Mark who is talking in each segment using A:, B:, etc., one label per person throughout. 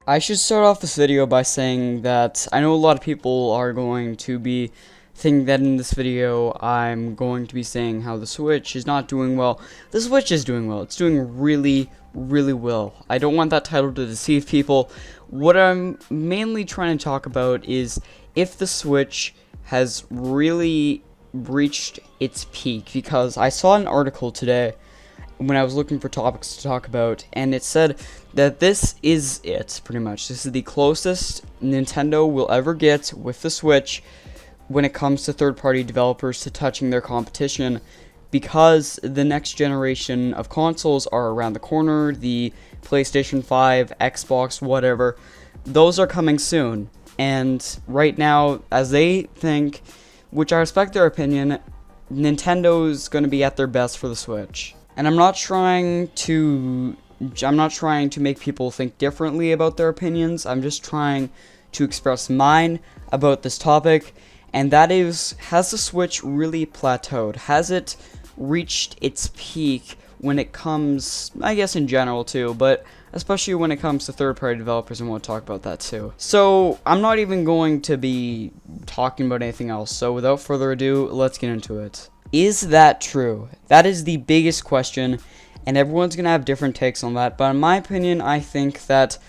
A: I should start off this video by saying that I know a lot of people are going to be thinking that in this video I'm going to be saying how the Switch is not doing well. The Switch is doing well. It's doing really, really well. I don't want that title to deceive people. What I'm mainly trying to talk about is if the Switch has really reached its peak, because I saw an article today when I was looking for topics to talk about, and it said that this is it, pretty much. This is the closest Nintendo will ever get with the Switch when it comes to third-party developers to touching their competition, because the next generation of consoles are around the corner. The PlayStation 5, Xbox, whatever, those are coming soon. And right now, as they think, which I respect their opinion, Nintendo's going to be at their best for the Switch. And I'm not trying to make people think differently about their opinions. I'm just trying to express mine about this topic, and that is, has the Switch really plateaued? Has it reached its peak when it comes, I guess in general too, but especially when it comes to third-party developers, and we'll talk about that too. So, I'm not even going to be talking about anything else, so without further ado, let's get into it. Is that true? That is the biggest question, and everyone's going to have different takes on that, but in my opinion, I think that,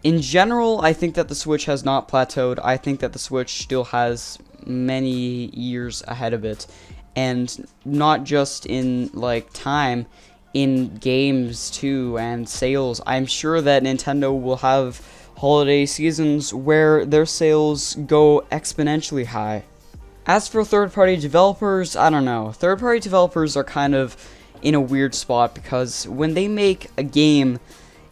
A: in general, I think that the Switch has not plateaued. I think that the Switch still has many years ahead of it, and not just in, like, time, in games, too, and sales. I'm sure that Nintendo will have holiday seasons where their sales go exponentially high. As for third-party developers, I don't know. Third-party developers are kind of in a weird spot because when they make a game,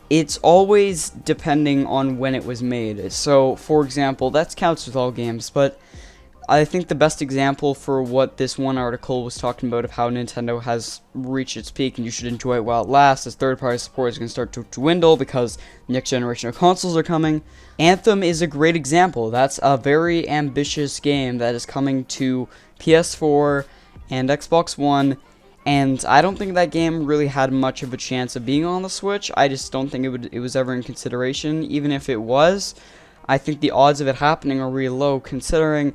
A: it's always depending on when it was made. So, for example, that counts with all games, but I think the best example for what this one article was talking about of how Nintendo has reached its peak and you should enjoy it while it lasts, as third-party support is going to start to dwindle because the next generation of consoles are coming. Anthem is a great example. That's a very ambitious game that is coming to PS4 and Xbox One, and I don't think that game really had much of a chance of being on the Switch. I just don't think it was ever in consideration. Even if it was, I think the odds of it happening are really low, considering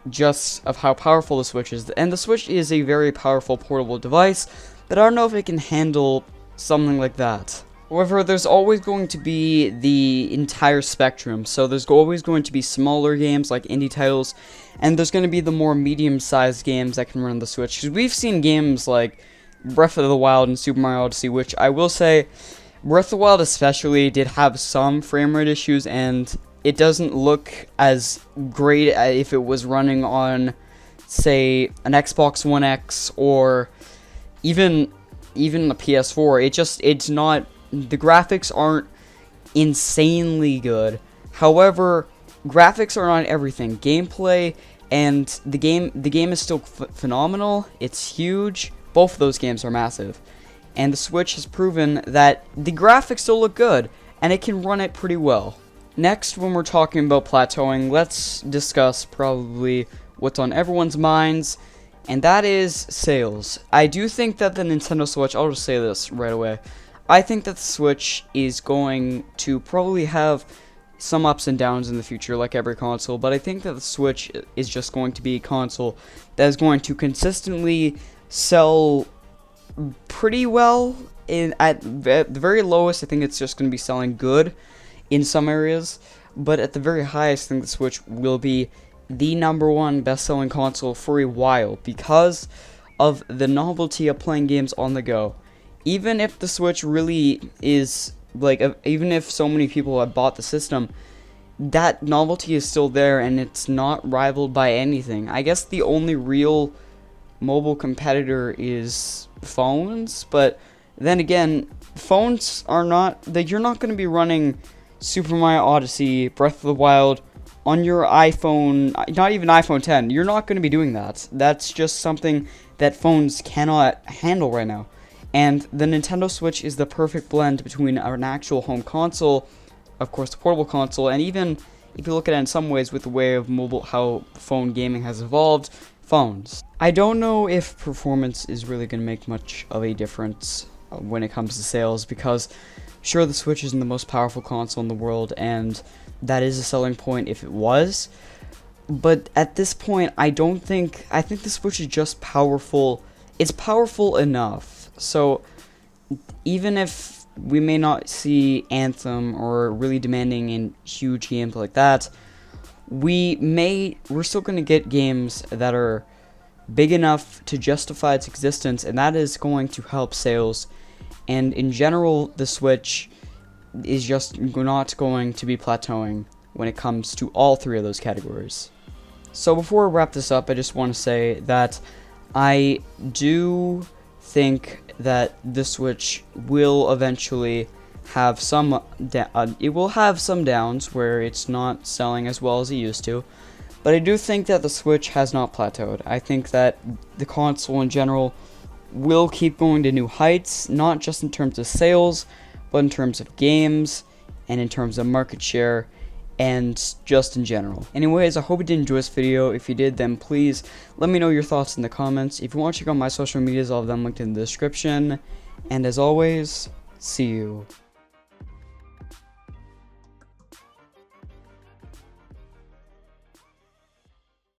A: just of how powerful the Switch is. And the Switch is a very powerful portable device, but I don't know if it can handle something like that. However, there's always going to be the entire spectrum, so there's always going to be smaller games like indie titles, and there's going to be the more medium-sized games that can run on the Switch. Because we've seen games like Breath of the Wild and Super Mario Odyssey, which I will say, Breath of the Wild especially did have some frame rate issues, and it doesn't look as great if it was running on, say, an Xbox One X or even the PS4. It's not, the graphics aren't insanely good. However, graphics are not everything. Gameplay and the game is still phenomenal. It's huge. Both of those games are massive. And the Switch has proven that the graphics still look good and it can run it pretty well. Next, when we're talking about plateauing, let's discuss probably what's on everyone's minds, and that is sales. I do think that the Nintendo Switch, I'll just say this right away, I think that the Switch is going to probably have some ups and downs in the future, like every console, but I think that the Switch is just going to be a console that is going to consistently sell pretty well. At the very lowest, I think it's just going to be selling good in some areas, but at the very highest, I think the Switch will be the #1 best-selling console for a while because of the novelty of playing games on the go. Even if the Switch really is, like, even if so many people have bought the system, that novelty is still there and it's not rivaled by anything. I guess the only real mobile competitor is phones, but then again, phones are not, you're not going to be running Super Mario Odyssey, Breath of the Wild on your iPhone, not even iPhone 10. You're not going to be doing that. That's just something that phones cannot handle right now. And the Nintendo Switch is the perfect blend between an actual home console, of course the portable console, and even if you look at it in some ways with the way of mobile, how phone gaming has evolved, phones. I don't know if performance is really going to make much of a difference when it comes to sales, because Sure, the Switch isn't the most powerful console in the world, and that is a selling point if it was. But at this point, I think the Switch is just powerful. It's powerful enough. So even if we may not see Anthem or really demanding and huge games like that, we're still going to get games that are big enough to justify its existence, and that is going to help sales. And in general, the Switch is just not going to be plateauing when it comes to all three of those categories. So before I wrap this up, I just want to say that I do think that the Switch will eventually have some downs where it's not selling as well as it used to, but I do think that the Switch has not plateaued. I think that the console in general will keep going to new heights, not just in terms of sales, but in terms of games and in terms of market share and just in general. Anyways, I hope you did enjoy this video. If you did, then please let me know your thoughts in the comments. If you want to check out my social medias, I'll have them linked in the description. And as always, see you.